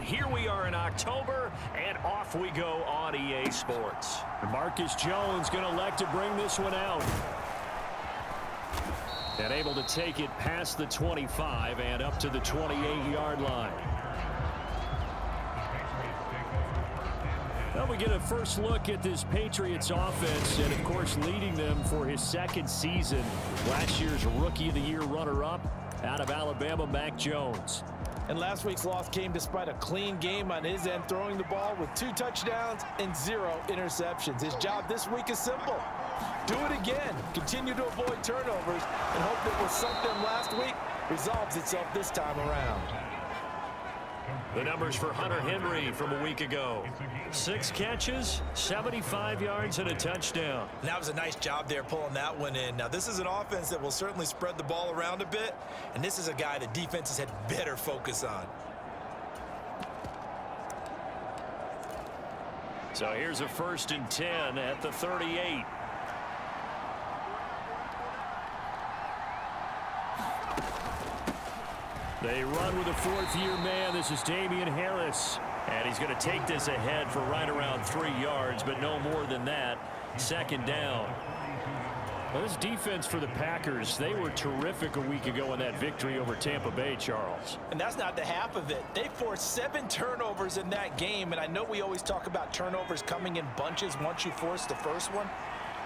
here we are in October, and off we go on EA Sports. Marcus Jones going to elect to bring this one out. And able to take it past the 25 and up to the 28-yard line. Well, we get a first look at this Patriots offense, and of course leading them for his second season. Last year's Rookie of the Year runner-up out of Alabama, Mac Jones. And last week's loss came despite a clean game on his end, throwing the ball with 2 touchdowns and 0 interceptions. His job this week is simple. Do it again. Continue to avoid turnovers and hope that what sunk them last week resolves itself this time around. The numbers for Hunter Henry from a week ago. 6 catches, 75 yards, and a touchdown. And that was a nice job there pulling that one in. Now, this is an offense that will certainly spread the ball around a bit, and this is a guy that defenses had better focus on. So here's a 1st and 10 at the 38. They run with a 4th-year man. This is Damian Harris. And he's going to take this ahead for right around 3 yards, but no more than that. 2nd down. Well, this defense for the Packers, they were terrific a week ago in that victory over Tampa Bay, Charles. And that's not the half of it. They forced 7 turnovers in that game, and I know we always talk about turnovers coming in bunches once you force the first one,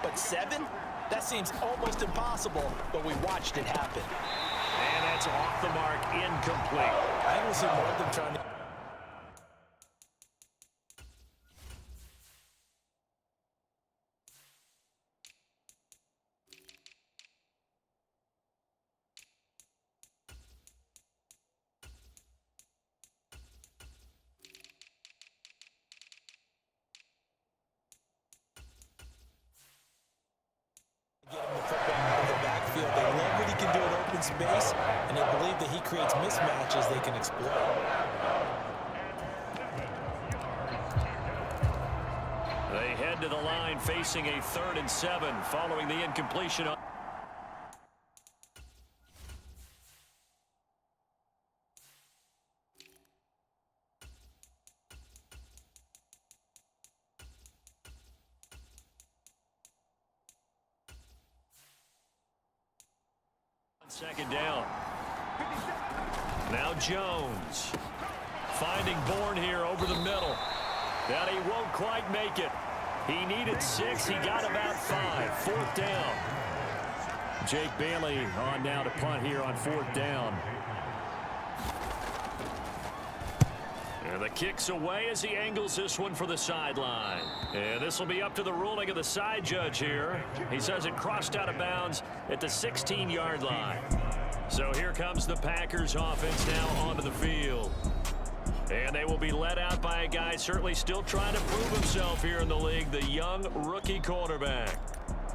but 7? That seems almost impossible, but we watched it happen. And that's off the mark, incomplete. I don't see more of them trying to... Get him the football out of the backfield. They love what he can do in open space, and they believe that he creates mismatches they can exploit. They head to the line facing a 3rd and 7 following the incompletion. Second down. Now Jones finding Bourne here over the middle. And he won't quite make it. He needed 6. He got about 5. 4th down. Jake Bailey on now to punt here on 4th down. And the kick's away as he angles this one for the sideline. And this will be up to the ruling of the side judge here. He says it crossed out of bounds at the 16-yard line. So here comes the Packers offense now onto the field. And they will be led out by a guy certainly still trying to prove himself here in the league, the young rookie quarterback.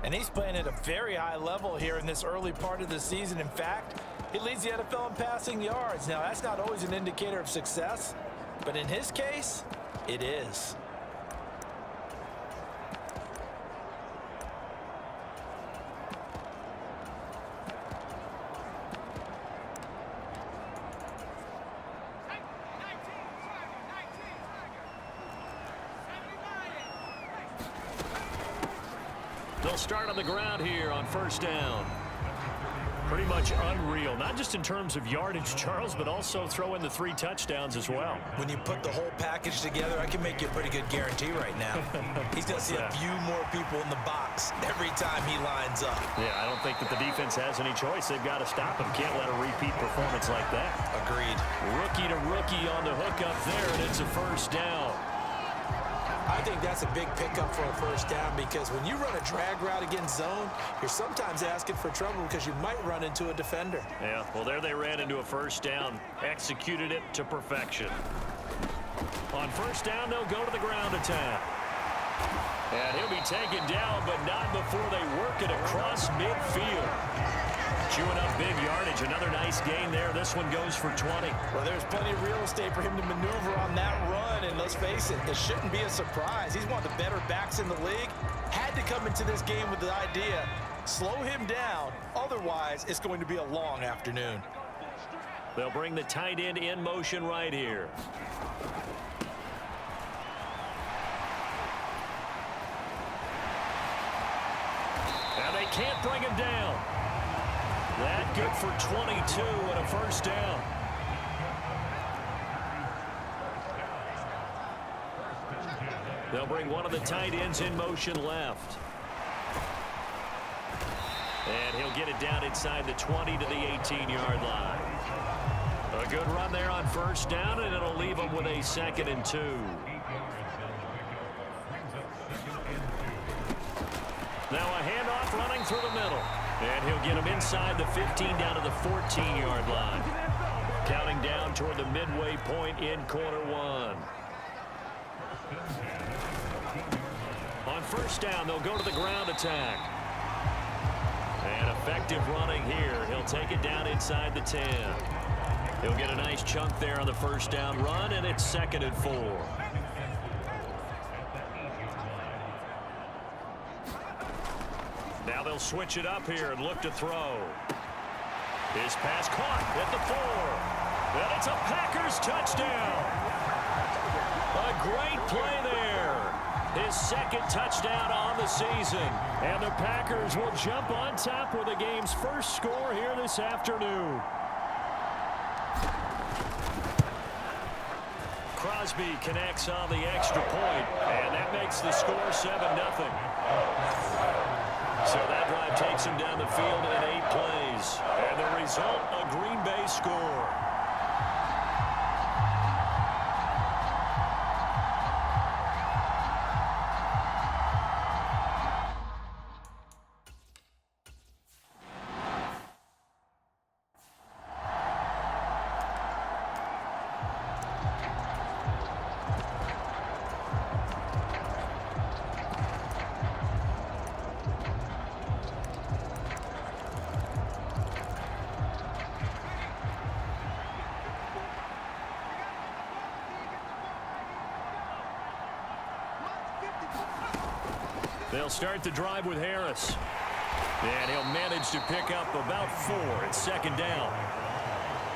And he's playing at a very high level here in this early part of the season. In fact, he leads the NFL in passing yards. Now, that's not always an indicator of success, but in his case, it is. They'll start on the ground here on 1st down. Pretty much unreal, not just in terms of yardage, Charles, but also throw in the 3 touchdowns as well. When you put the whole package together, I can make you a pretty good guarantee right now. He's going to see a few more people in the box every time he lines up. Yeah, I don't think that the defense has any choice. They've got to stop him. Can't let a repeat performance like that. Agreed. Rookie to rookie on the hook up there, and it's a 1st down. I think that's a big pickup for a 1st down because when you run a drag route against zone, you're sometimes asking for trouble because you might run into a defender. Yeah, well, there they ran into a 1st down, executed it to perfection. On 1st down, they'll go to the ground attack. And he'll be taken down, but not before they work it across midfield. Chewing up big yardage. Another nice gain there. This one goes for 20. Well, there's plenty of real estate for him to maneuver on that run, and let's face it, it shouldn't be a surprise. He's one of the better backs in the league. Had to come into this game with the idea, slow him down, otherwise it's going to be a long afternoon. They'll bring the tight end in motion right here. And they can't bring him down. That good for 22 and a first down. They'll bring one of the tight ends in motion left. And he'll get it down inside the 20 to the 18-yard line. A good run there on first down, and it'll leave him with a 2nd and 2. Now a handoff running through the middle. And he'll get him inside the 15 down to the 14-yard line. Counting down toward the midway point in quarter one. On first down, they'll go to the ground attack. And effective running here. He'll take it down inside the 10. He'll get a nice chunk there on the first down run, and it's 2nd and 4. Now they'll switch it up here and look to throw. His pass caught at the 4. And it's a Packers touchdown. A great play there. His 2nd touchdown on the season. And the Packers will jump on top with the game's first score here this afternoon. Crosby connects on the extra point, and that makes the score 7-0. So that drive takes him down the field in 8 plays. And the result, a Green Bay score. They'll start the drive with Harris. And he'll manage to pick up about 4 at 2nd down.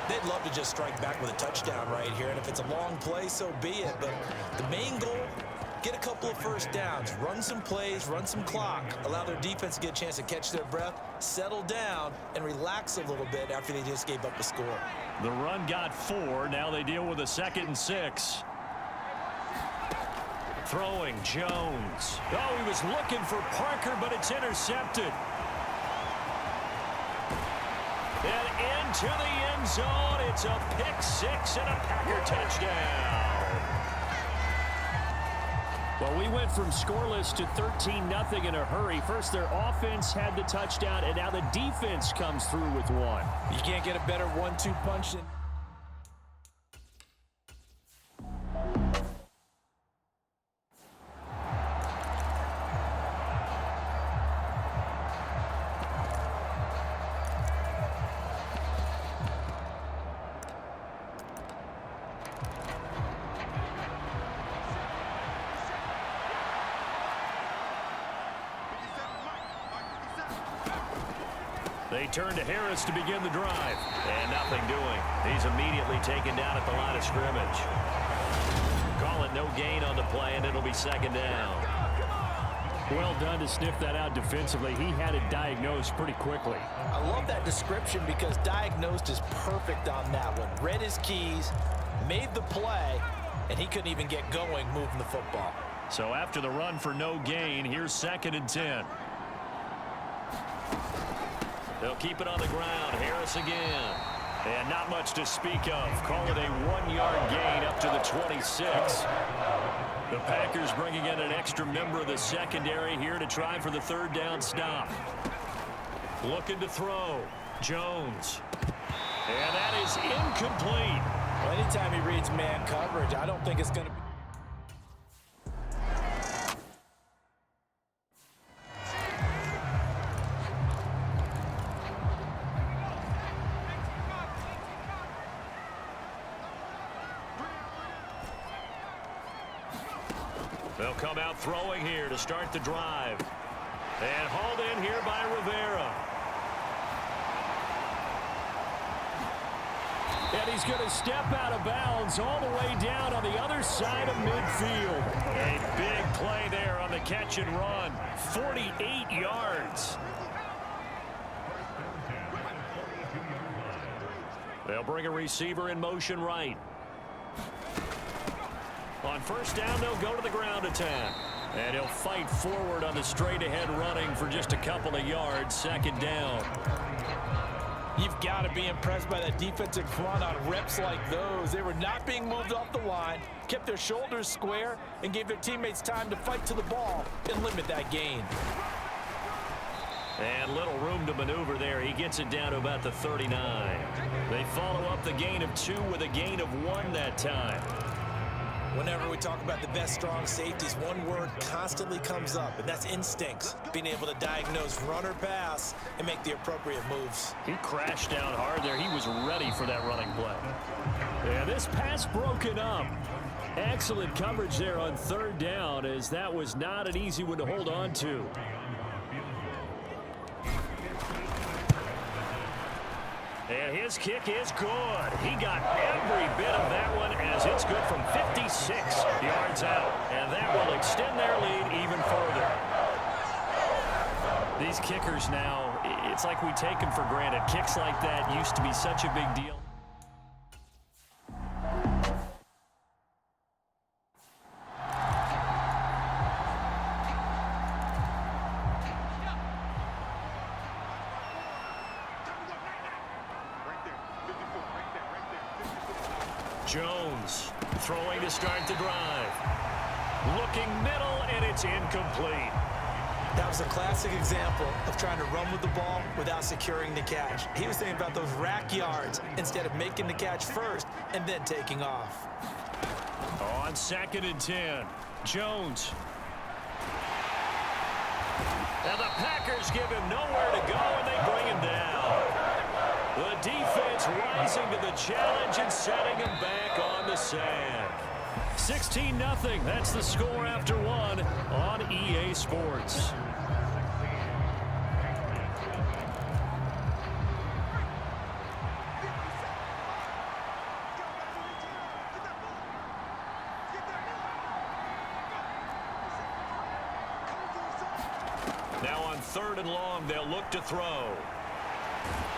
They'd love to just strike back with a touchdown right here, and if it's a long play, so be it. But the main goal, get a couple of first downs, run some plays, run some clock, allow their defense to get a chance to catch their breath, settle down, and relax a little bit after they just gave up the score. The run got 4. Now they deal with a 2nd and 6. Throwing Jones. Oh, he was looking for Parker, but it's intercepted. And into the end zone. It's a pick 6 and a Packer touchdown. Well, we went from scoreless to 13-0 in a hurry. First, their offense had the touchdown, and now the defense comes through with one. You can't get a better 1-2 punch than... They turn to Harris to begin the drive. And nothing doing. He's immediately taken down at the line of scrimmage. Call it no gain on the play, and it'll be 2nd down. Well done to sniff that out defensively. He had it diagnosed pretty quickly. I love that description because diagnosed is perfect on that one. Read his keys, made the play, and he couldn't even get going moving the football. So after the run for no gain, here's 2nd and 10. They'll keep it on the ground. Harris again. And not much to speak of. Call it a 1-yard gain up to the 26. The Packers bringing in an extra member of the secondary here to try for the 3rd down stop. Looking to throw. Jones. And that is incomplete. Well, anytime he reads man coverage, I don't think it's going to be... They'll come out throwing here to start the drive. And hauled in here by Rivera. And he's going to step out of bounds all the way down on the other side of midfield. A big play there on the catch and run. 48 yards. They'll bring a receiver in motion right. On first down, they'll go to the ground attack. And he'll fight forward on the straight-ahead running for just a couple of yards. Second down. You've got to be impressed by that defensive front on reps like those. They were not being moved off the line, kept their shoulders square, and gave their teammates time to fight to the ball and limit that gain. And little room to maneuver there. He gets it down to about the 39. They follow up the gain of 2 with a gain of 1 that time. Whenever we talk about the best strong safeties, one word constantly comes up, and that's instincts. Being able to diagnose run or pass and make the appropriate moves. He crashed down hard there. He was ready for that running play. Yeah, this pass broken up. Excellent coverage there on third down, as that was not an easy one to hold on to. And his kick is good. He got every bit of that one as it's good from 56 yards out. And that will extend their lead even further. These kickers now, it's like we take them for granted. Kicks like that used to be such a big deal. Jones throwing to start the drive. Looking middle, and it's incomplete. That was a classic example of trying to run with the ball without securing the catch. He was thinking about those rack yards instead of making the catch first and then taking off. On 2nd and 10, Jones. And the Packers give him nowhere to go, and they bring him down. The defense rising to the challenge and setting him back on the sack. 16-0. That's the score after 1 on EA Sports. Now on 3rd and long, they'll look to throw.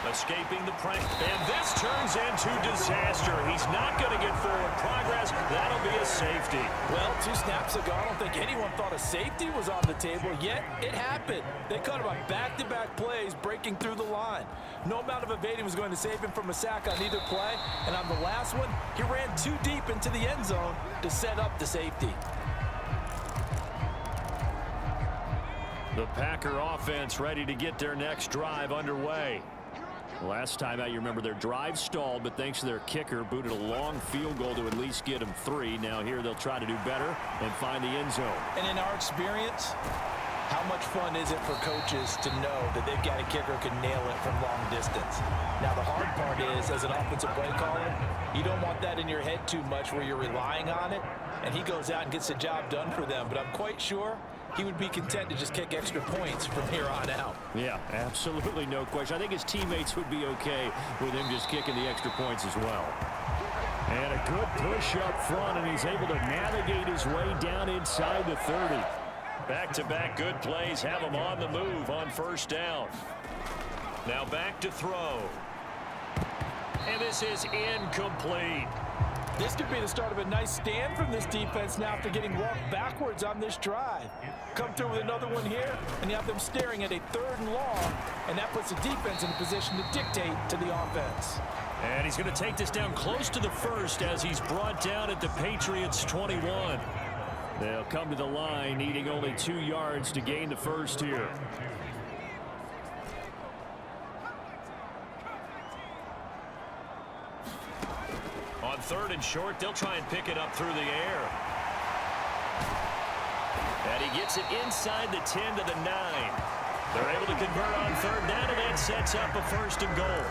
Escaping the pressure. And this turns into disaster. He's not going to get forward progress. That'll be a safety. Well, 2 snaps ago, I don't think anyone thought a safety was on the table, yet it happened. They caught him on back-to-back plays, breaking through the line. No amount of evading was going to save him from a sack on either play, and on the last one, he ran too deep into the end zone to set up the safety. The Packer offense ready to get their next drive underway. Last time out, you remember their drive stalled, but thanks to their kicker, booted a long field goal to at least get them 3. Now here they'll try to do better and find the end zone. And in our experience, how much fun is it for coaches to know that they've got a kicker who can nail it from long distance? Now the hard part is, as an offensive play caller, you don't want that in your head too much where you're relying on it, and he goes out and gets the job done for them. But I'm quite sure he would be content to just kick extra points from here on out. Yeah, absolutely no question. I think his teammates would be okay with him just kicking the extra points as well. And a good push up front, and he's able to navigate his way down inside the 30. Back-to-back good plays have him on the move on first down. Now back to throw. And this is incomplete. This could be the start of a nice stand from this defense now after getting walked backwards on this drive. Come through with another one here, and you have them staring at a 3rd and long, and that puts the defense in a position to dictate to the offense. And he's going to take this down close to the 1st as he's brought down at the Patriots 21. They'll come to the line, needing only 2 yards to gain the 1st here. On 3rd and short, they'll try and pick it up through the air. And he gets it inside the 10 to the 9. They're able to convert on 3rd down, and that sets up a 1st and goal.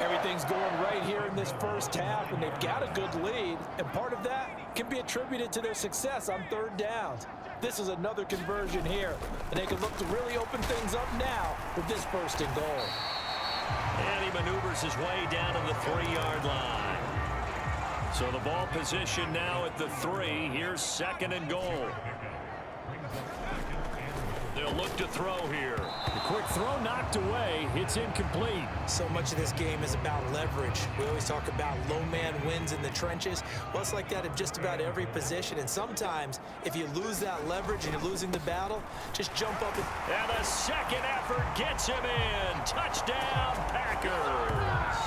Everything's going right here in this first half, and they've got a good lead, and part of that can be attributed to their success on 3rd downs. This is another conversion here, and they can look to really open things up now with this 1st and goal. And he maneuvers his way down to the 3-yard line. So the ball position now at the 3. Here's 2nd and goal. They'll look to throw here. The quick throw knocked away. It's incomplete. So much of this game is about leverage. We always talk about low man wins in the trenches. Well, it's like that in just about every position. And sometimes, if you lose that leverage and you're losing the battle, just jump up. And the second effort gets him in. Touchdown, Packers.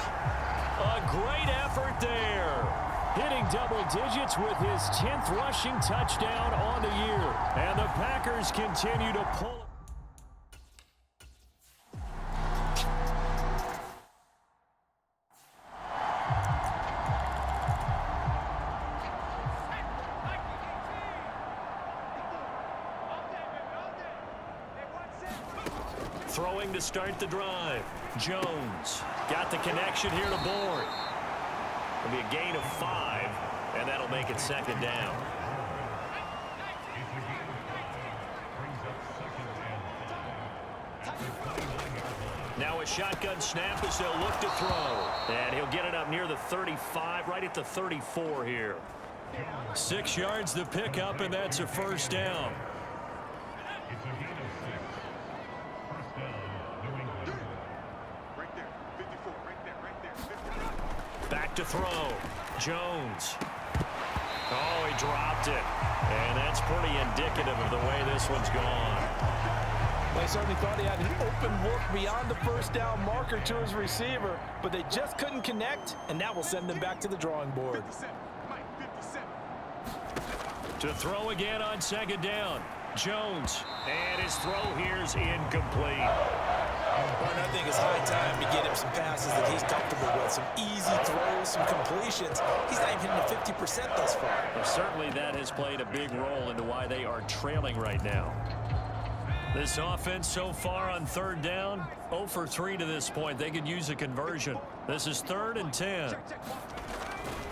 A great effort there. Hitting double digits with his 10th rushing touchdown on the year. And the Packers continue to pull. Throwing to start the drive. Jones got the connection here to Bourne. It'll be a gain of 5, and that'll make it 2nd down. Now a shotgun snap as they'll look to throw. And he'll get it up near the 35, right at the 34 here. 6 yards to pick up, and that's a 1st down. Back to throw. Jones. Oh, he dropped it. And that's pretty indicative of the way this one's gone. They certainly thought he had an open look beyond the 1st down marker to his receiver, but they just couldn't connect, and that will send them back to the drawing board. To throw again on 2nd down. Jones. And his throw here's incomplete. Well, I think it's high time to get him some passes that he's comfortable with. Some easy throws, some completions. He's not even hitting the 50% thus far. Well, certainly that has played a big role into why they are trailing right now. This offense so far on 3rd down, 0 for 3 to this point. They could use a conversion. This is 3rd and 10.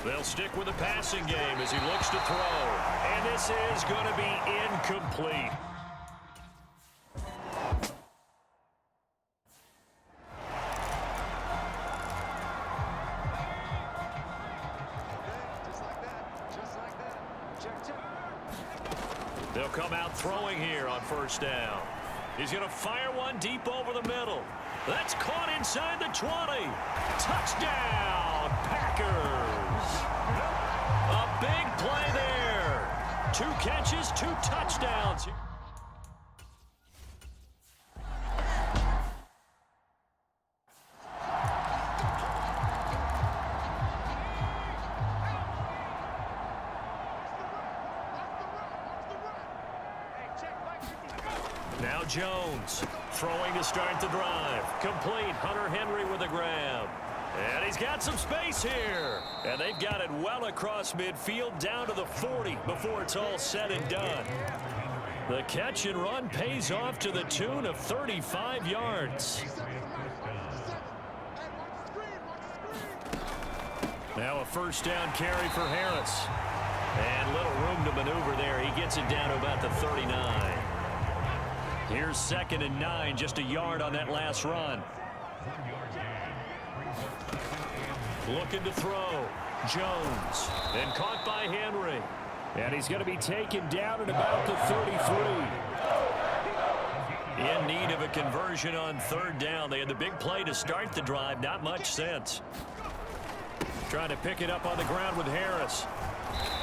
They'll stick with the passing game as he looks to throw. And this is going to be incomplete. They'll come out throwing here on 1st down. He's going to fire one deep over the middle. That's caught inside the 20. Touchdown, Packers. A big play there. 2 catches, 2 touchdowns. Now Jones throwing to start the drive. Complete. Hunter Henry with a grab. And he's got some space here. And they've got it well across midfield down to the 40 before it's all said and done. The catch and run pays off to the tune of 35 yards. Now a 1st down carry for Harris. And little room to maneuver there. He gets it down to about the 39. Here's 2nd and 9, just a yard on that last run. Looking to throw. Jones. And caught by Henry. And he's going to be taken down at about the 33. In need of a conversion on 3rd down. They had the big play to start the drive. Not much sense. Trying to pick it up on the ground with Harris.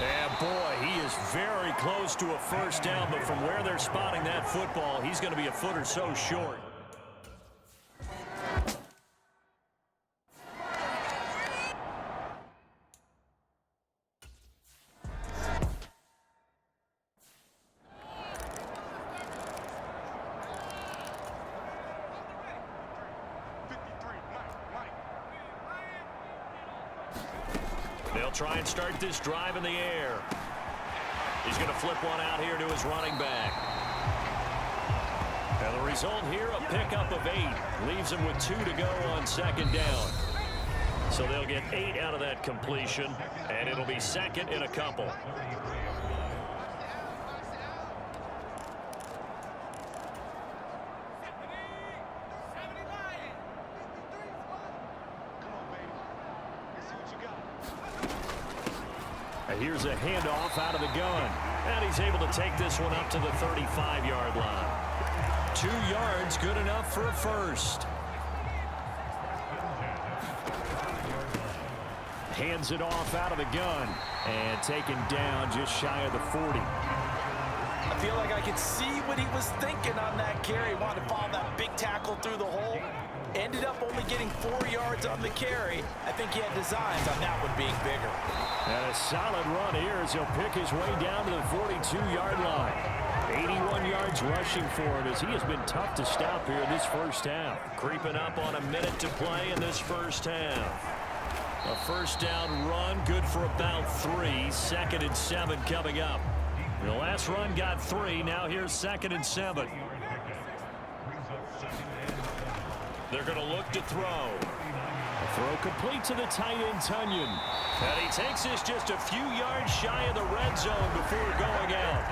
And boy, he is very close to a 1st down, but from where they're spotting that football, he's going to be a foot or so short. They'll try and start this drive in the air. He's going to flip one out here to his running back. And the result here, a pickup of 8. Leaves him with 2 to go on 2nd down. So they'll get 8 out of that completion, and it'll be 2nd and a couple. And here's a handoff out of the gun. And he's able to take this one up to the 35-yard line. 2 yards, good enough for a first. Hands it off out of the gun. And taken down just shy of the 40. I feel like I could see what he was thinking on that carry. Wanted to follow that big tackle through the hole. Ended up only getting 4 yards on the carry. I think he had designs on that one being bigger. And a solid run here as he'll pick his way down to the 42-yard line. 81 yards rushing for him as he has been tough to stop here in this first half. Creeping up on a minute to play in this first half. A first down run, good for about 3. 2nd and 7 coming up. The last run got 3. Now here's 2nd and 7. They're going to look to throw. A throw complete to the tight end, Tunyon. And he takes this just a few yards shy of the red zone before going out.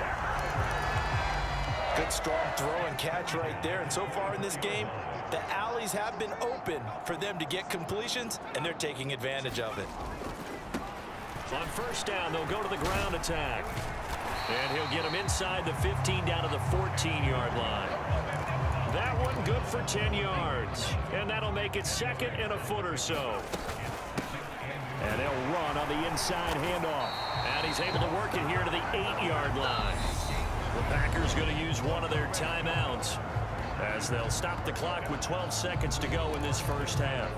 Good strong throw and catch right there. And so far in this game, the alleys have been open for them to get completions, and they're taking advantage of it. On first down, they'll go to the ground attack. And he'll get him inside the 15 down to the 14-yard line. That one good for 10 yards. And that'll make it 2nd and a foot or so. And they'll run on the inside handoff. And he's able to work it here to the 8-yard line. The Packers going to use one of their timeouts as they'll stop the clock with 12 seconds to go in this first half.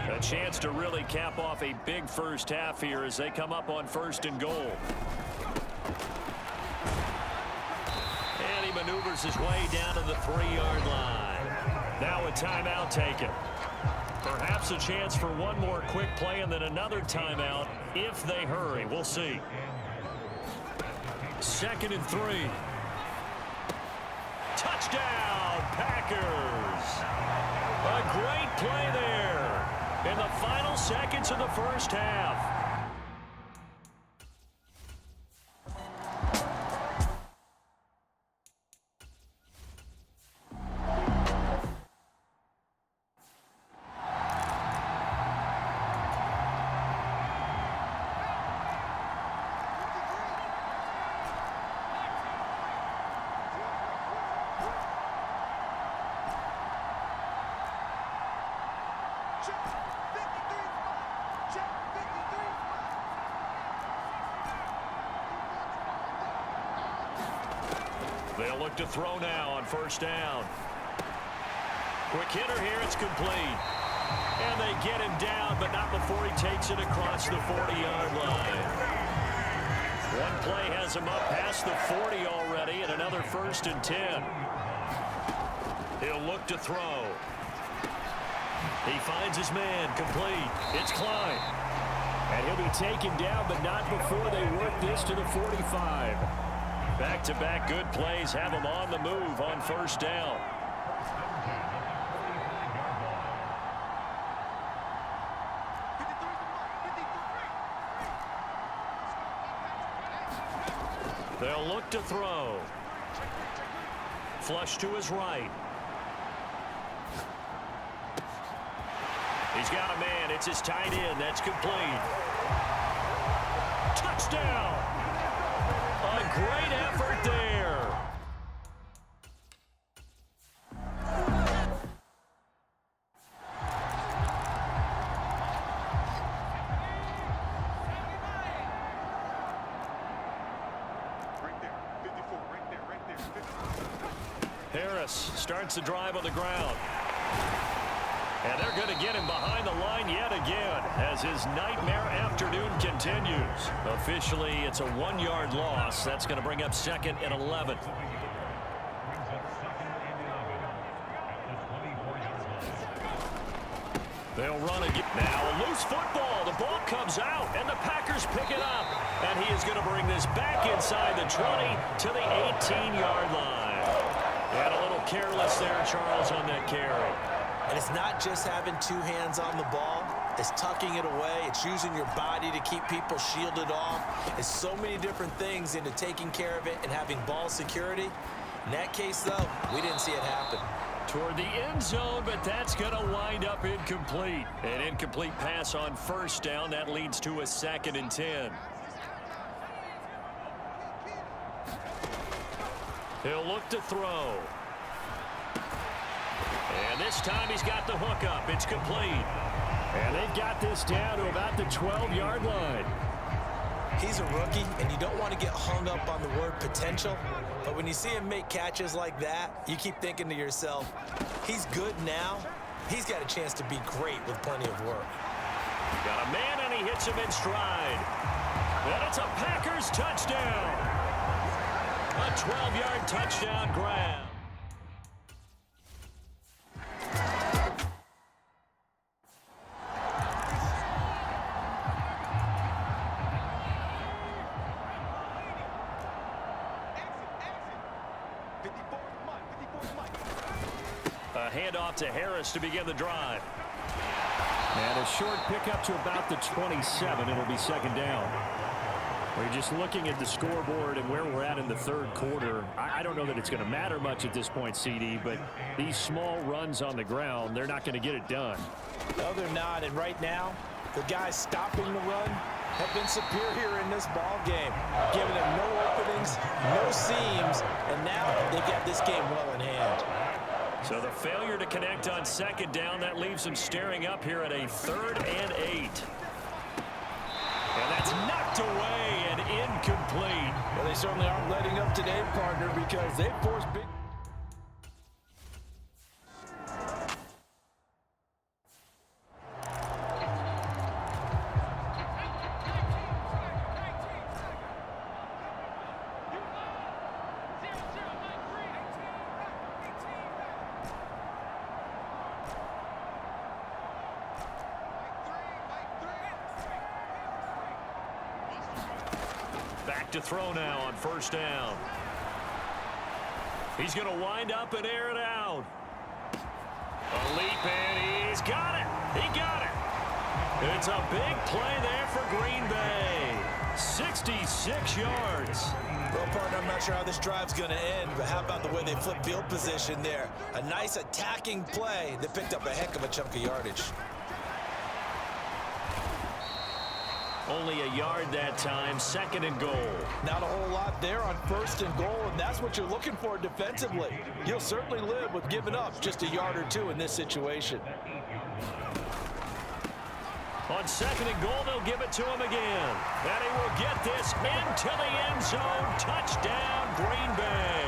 A chance to really cap off a big first half here as they come up on 1st and goal. And he maneuvers his way down to the 3-yard line. Now a timeout taken. Perhaps a chance for one more quick play and then another timeout if they hurry. We'll see. 2nd and 3. Touchdown, Packers. A great play there in the final seconds of the first half. They'll look to throw now on first down. Quick hitter here, it's complete. And they get him down, but not before he takes it across the 40-yard line. One play has him up past the 40 already, and another 1st and 10. He'll look to throw. He finds his man, complete. It's Klein. And he'll be taken down, but not before they work this to the 45. Back-to-back good plays have him on the move on first down. They'll look to throw. Flush to his right. He's got a man. It's his tight end. That's complete. Touchdown! A great effort there. Harris starts the drive on the ground. And they're going to get him behind the line yet again as his nightmare afternoon continues. Officially, it's a 1-yard loss. That's going to bring up 2nd and 11. They'll run again. Now a loose football. The ball comes out, and the Packers pick it up. And he is going to bring this back inside the 20 to the 18-yard line. And a little careless there, Charles, on that carry. And it's not just having 2 hands on the ball. It's tucking it away. It's using your body to keep people shielded off. It's so many different things into taking care of it and having ball security. In that case, though, we didn't see it happen. Toward the end zone, but that's going to wind up incomplete. An incomplete pass on first down. That leads to a 2nd and 10. He'll look to throw. And this time he's got the hook up. It's complete. And they've got this down to about the 12-yard line. He's a rookie, and you don't want to get hung up on the word potential. But when you see him make catches like that, you keep thinking to yourself, he's good now. He's got a chance to be great with plenty of work. Got a man, and he hits him in stride. And it's a Packers touchdown. A 12-yard touchdown grab. A handoff to Harris to begin the drive. And a short pickup to about the 27. It'll be second down. We're just looking at the scoreboard and where we're at in the third quarter. I don't know that it's going to matter much at this point, CD, but these small runs on the ground, they're not going to get it done. No, they're not. And right now, the guys stopping the run have been superior in this ball game, giving them no openings, no seams, and now they've got this game well in hand. So the failure to connect on second down, that leaves them staring up here at a 3rd and 8. And that's knocked away and incomplete. Well, they certainly aren't letting up today, partner, because they forced big. Back to throw now on first down. He's going to wind up and air it out. A leap, and he's got it. He got it. It's a big play there for Green Bay. 66 yards. Well, partner, I'm not sure how this drive's going to end, but how about the way they flip field position there? A nice attacking play that picked up a heck of a chunk of yardage. Only a yard that time, 2nd and goal. Not a whole lot there on 1st and goal, and that's what you're looking for defensively. You'll certainly live with giving up just a yard or two in this situation. On 2nd and goal, they'll give it to him again. And he will get this into the end zone. Touchdown, Green Bay.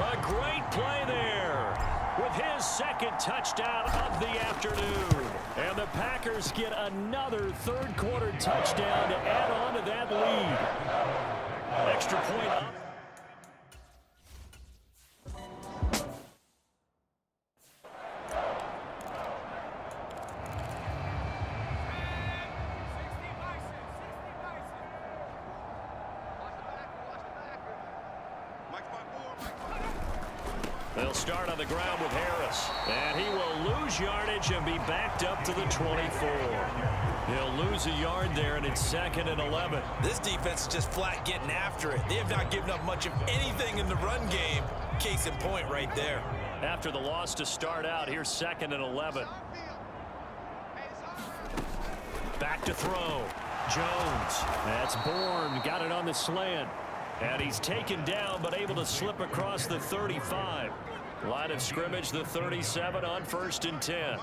A great play there with his 2nd touchdown of the afternoon. And the Packers get another third quarter touchdown to add on to that lead. Extra point up. They'll start on the ground with Harris. And he will lose yardage and be backed up to the 24. He'll lose a yard there, and it's 2nd and 11. This defense is just flat getting after it. They have not given up much of anything in the run game. Case in point right there. After the loss to start out, here's 2nd and 11. Back to throw. Jones. That's Bourne. Got it on the slant. And he's taken down, but able to slip across the 35. Line of scrimmage, the 37 on 1st and 10.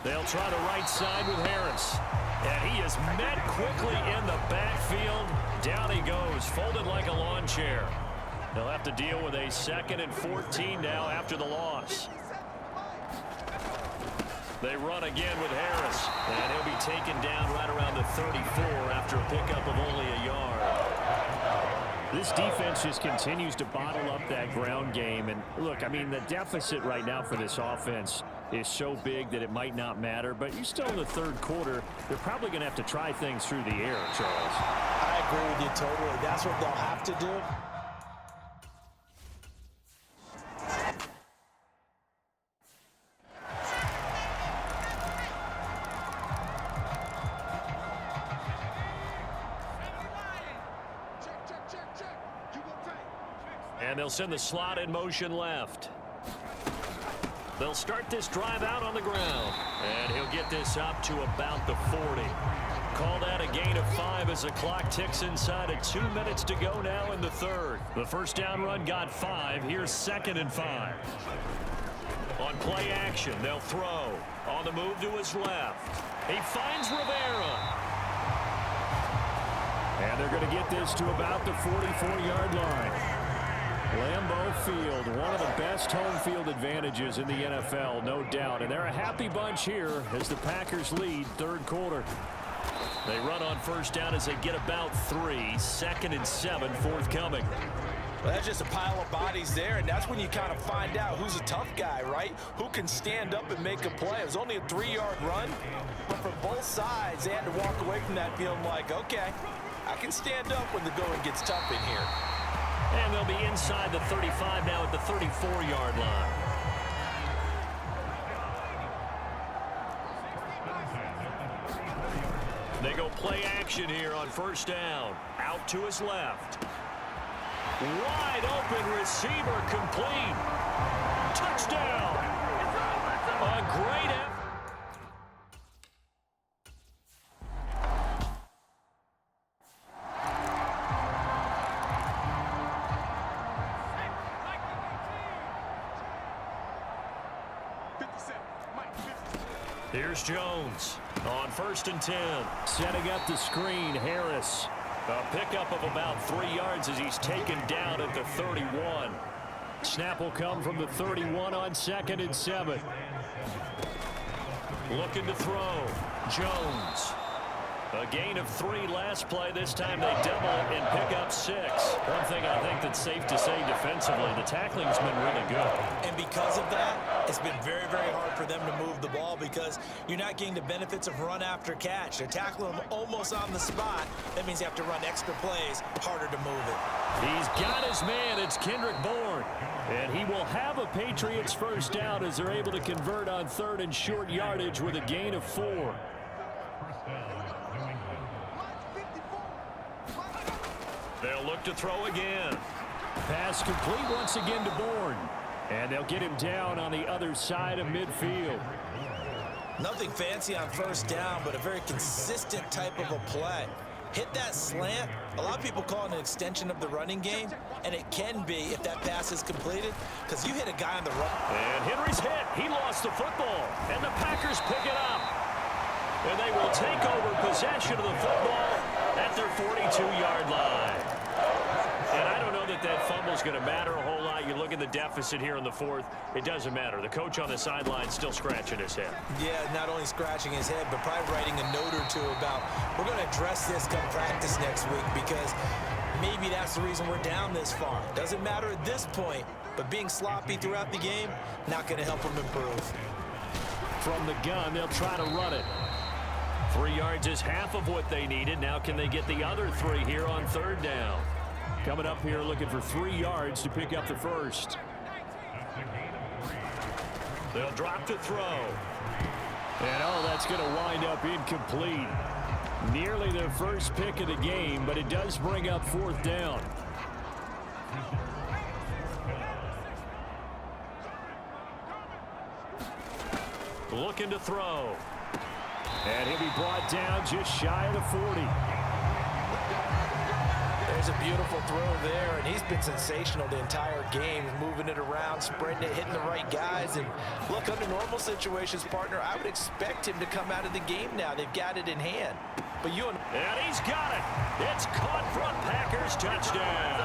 They'll try the right side with Harris. And he is met quickly in the backfield. Down he goes, folded like a lawn chair. They'll have to deal with a 2nd and 14 now after the loss. They run again with Harris, and he'll be taken down right around the 34 after a pickup of only a yard. This defense just continues to bottle up that ground game. And look, I mean, the deficit right now for this offense is so big that it might not matter. But you're still in the third quarter. They're probably going to have to try things through the air, Charles. I agree with you totally. That's what they'll have to do. And they'll send the slot in motion left. They'll start this drive out on the ground. And he'll get this up to about the 40. Call that a gain of 5 as the clock ticks inside of 2 minutes to go now in the third. The first down run got 5. Here's 2nd and 5. On play action, they'll throw. On the move to his left. He finds Rivera. And they're going to get this to about the 44-yard line. Lambeau Field, one of the best home field advantages in the NFL, no doubt. And they're a happy bunch here as the Packers lead third quarter. They run on first down as they get about 3. 2nd and 7 forthcoming. Well, that's just a pile of bodies there, and that's when you kind of find out who's a tough guy, right? Who can stand up and make a play. It was only a 3-yard run, but for both sides, they had to walk away from that feeling like, okay, I can stand up when the going gets tough in here. And they'll be inside the 35 now at the 34-yard line. They go play action here on first down. Out to his left. Wide open receiver complete. Touchdown. A great effort. Here's Jones on 1st and 10. Setting up the screen, Harris. A pickup of about 3 yards as he's taken down at the 31. Snap will come from the 31 on 2nd and 7. Looking to throw. Jones. A gain of 3 last play. This time they double it and pick up 6. One thing I think that's safe to say defensively, the tackling's been really good. And because of that, it's been very, very hard for them to move the ball because you're not getting the benefits of run after catch. They're tackling them almost on the spot. That means you have to run extra plays, harder to move it. He's got his man. It's Kendrick Bourne. And he will have a Patriots first down as they're able to convert on 3rd and short yardage with a gain of 4. They'll look to throw again. Pass complete once again to Bourne. And they'll get him down on the other side of midfield. Nothing fancy on first down, but a very consistent type of a play. Hit that slant. A lot of people call it an extension of the running game, and it can be if that pass is completed, because you hit a guy on the run. And Henry's hit. He lost the football, and the Packers pick it up. And they will take over possession of the football at their 42-yard line. And I don't know that that fumble's going to matter a whole lot. You look at the deficit here in the 4th. It doesn't matter. The coach on the sideline still scratching his head. Yeah, not only scratching his head, but probably writing a note or two about, we're going to address this come practice next week because maybe that's the reason we're down this far. Doesn't matter at this point, but being sloppy throughout the game, not going to help them improve. From the gun, they'll try to run it. 3 yards is half of what they needed. Now can they get the other 3 here on 3rd down? Coming up here looking for 3 yards to pick up the first. They'll drop to throw. And that's going to wind up incomplete. Nearly their first pick of the game, but it does bring up 4th down. Looking to throw. And he'll be brought down just shy of the 40. There's a beautiful throw there, and he's been sensational the entire game, moving it around, spreading it, hitting the right guys. And look, under normal situations, partner, I would expect him to come out of the game now. They've got it in hand. But and he's got it. It's caught front. Packers touchdown.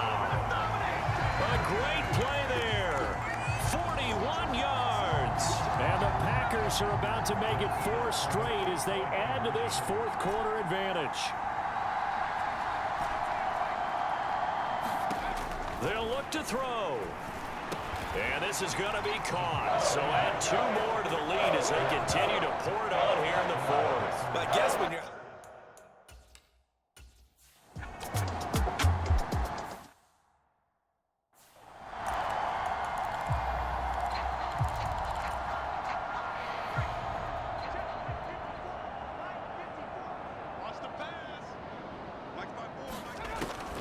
A great play there. 41 yards. And the Packers are about to make it 4 straight as they add to this 4th quarter advantage. They'll look to throw. And this is going to be caught. So add 2 more to the lead as they continue to pour it on here in the 4th. But I guess when you're...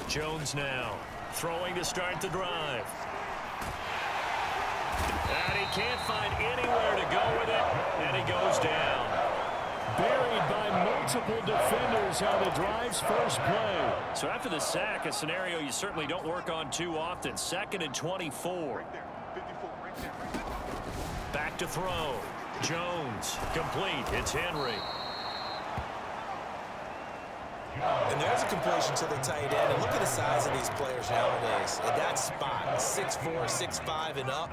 Jones now throwing to start the drive. And he can't find anywhere to go with it, and he goes down. Buried by multiple defenders on the drive's first play. So after the sack, a scenario you certainly don't work on too often. 2nd and 24. Back to throw. Jones, complete. It's Henry. And there's a completion to the tight end. And look at the size of these players nowadays. At that spot, 6'4", 6'5", and up.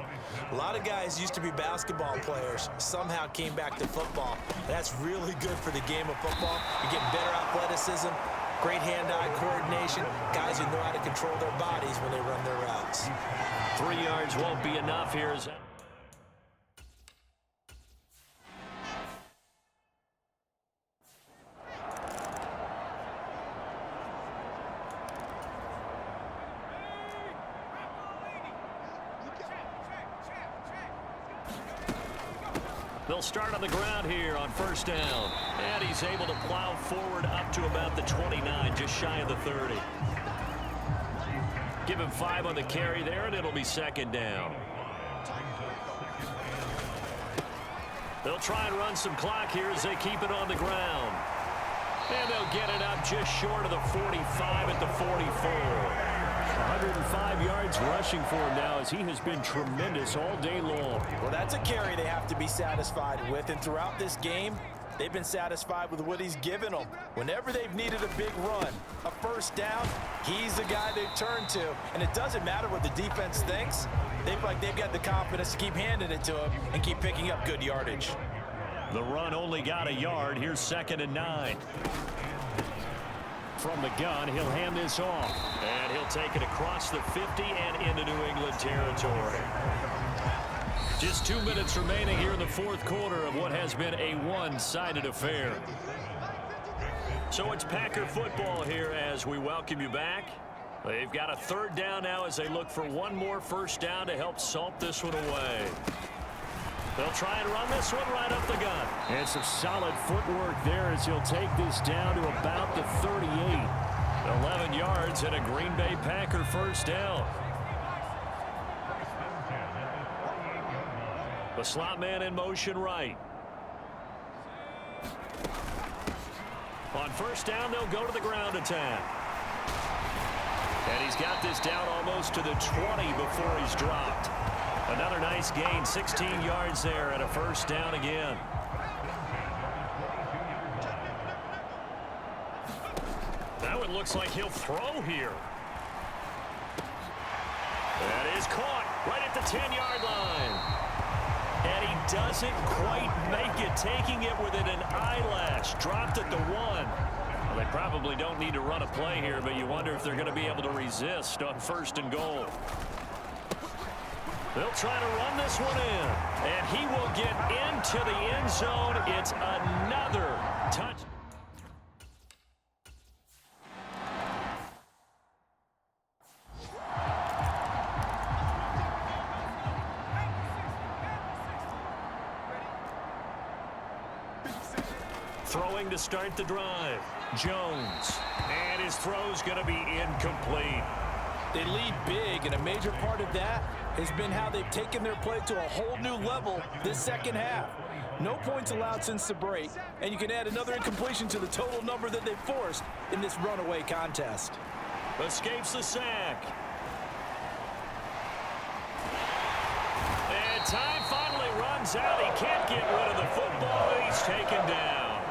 A lot of guys used to be basketball players, somehow came back to football. That's really good for the game of football. You're getting better athleticism, great hand-eye coordination, guys who know how to control their bodies when they run their routes. 3 yards won't be enough here. They'll start on the ground here on 1st down. And he's able to plow forward up to about the 29, just shy of the 30. Give him 5 on the carry there, and it'll be 2nd down. They'll try and run some clock here as they keep it on the ground. And they'll get it up just short of the 45 at the 44. 105 yards rushing for him now as he has been tremendous all day long. Well, that's a carry they have to be satisfied with. And throughout this game, they've been satisfied with what he's given them. Whenever they've needed a big run, a 1st down, he's the guy they turn to. And it doesn't matter what the defense thinks. They've got the confidence to keep handing it to him and keep picking up good yardage. The run only got a yard. Here's 2nd and 9. From the gun, he'll hand this off. And he'll take it across the 50 and into New England territory. Just 2 minutes remaining here in the 4th quarter of what has been a one-sided affair. So it's Packer football here as we welcome you back. They've got a 3rd down now as they look for one more 1st down to help salt this one away. They'll try and run this one right up the gut. And some solid footwork there as he'll take this down to about the 38. 11 yards and a Green Bay Packer 1st down. The slot man in motion right. On 1st down, they'll go to the ground attack. And he's got this down almost to the 20 before he's dropped. Another nice gain, 16 yards there and a 1st down again. That one looks like he'll throw here. That is caught right at the 10-yard line. And he doesn't quite make it, taking it within an eyelash. Dropped at the 1. Well, they probably don't need to run a play here, but you wonder if they're going to be able to resist on 1st and goal. They'll try to run this one in, and he will get into the end zone. It's another touch. Throwing to start the drive. Jones, and his throw's going to be incomplete. They lead big, and a major part of that has been how they've taken their play to a whole new level this 2nd half. No points allowed since the break, and you can add another incompletion to the total number that they've forced in this runaway contest. Escapes the sack. And time finally runs out. He can't get rid of the football, and he's taken down.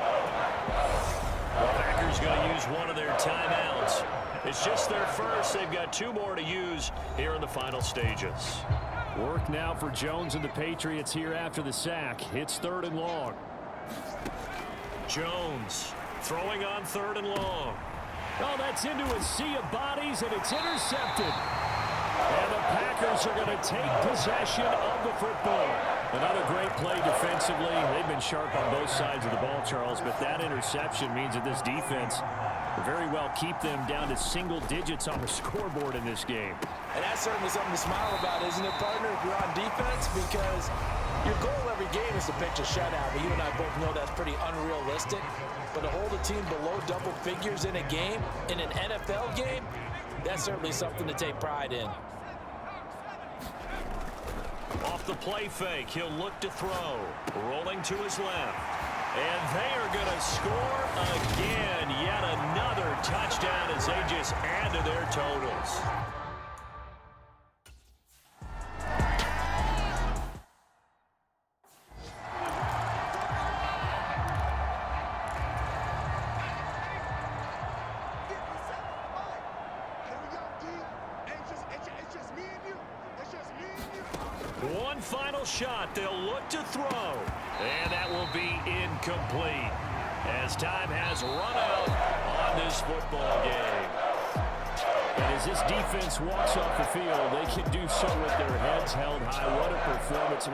The Packers going to use one of their timeouts. It's just their first. They've got 2 more to use here in the final stages. Work now for Jones and the Patriots here after the sack. It's 3rd and long. Jones throwing on 3rd and long. Oh, that's into a sea of bodies, and it's intercepted. And the Packers are going to take possession of the football. Another great play defensively. They've been sharp on both sides of the ball, Charles, but that interception means that this defense will very well keep them down to single digits on the scoreboard in this game. And that's certainly something to smile about, isn't it, partner, if you're on defense? Because your goal every game is to pitch a shutout, but you and I both know that's pretty unrealistic. But to hold a team below double figures in a game, in an NFL game, that's certainly something to take pride in. Off the play fake, he'll look to throw. Rolling to his left. And they are going to score again. Yet another touchdown as they just add to their totals. One final shot. They'll look to throw. And that will be incomplete as time has run out on this football game. And as this defense walks off the field, they can do so with their heads held high. What a performance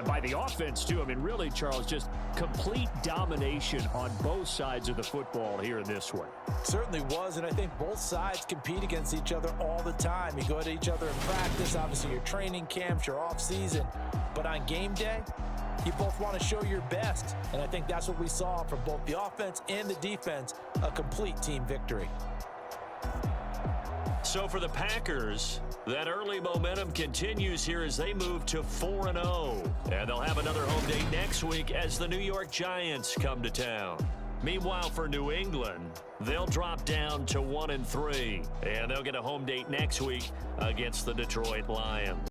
by the offense, too. I mean, really, Charles, just complete domination on both sides of the football here in this one. Certainly was, and I think both sides compete against each other all the time. You go at each other in practice, obviously your training camps, your off-season. But on game day, you both want to show your best. And I think that's what we saw from both the offense and the defense, a complete team victory. So for the Packers, that early momentum continues here as they move to 4-0. And they'll have another home date next week as the New York Giants come to town. Meanwhile, for New England, they'll drop down to 1-3. And they'll get a home date next week against the Detroit Lions.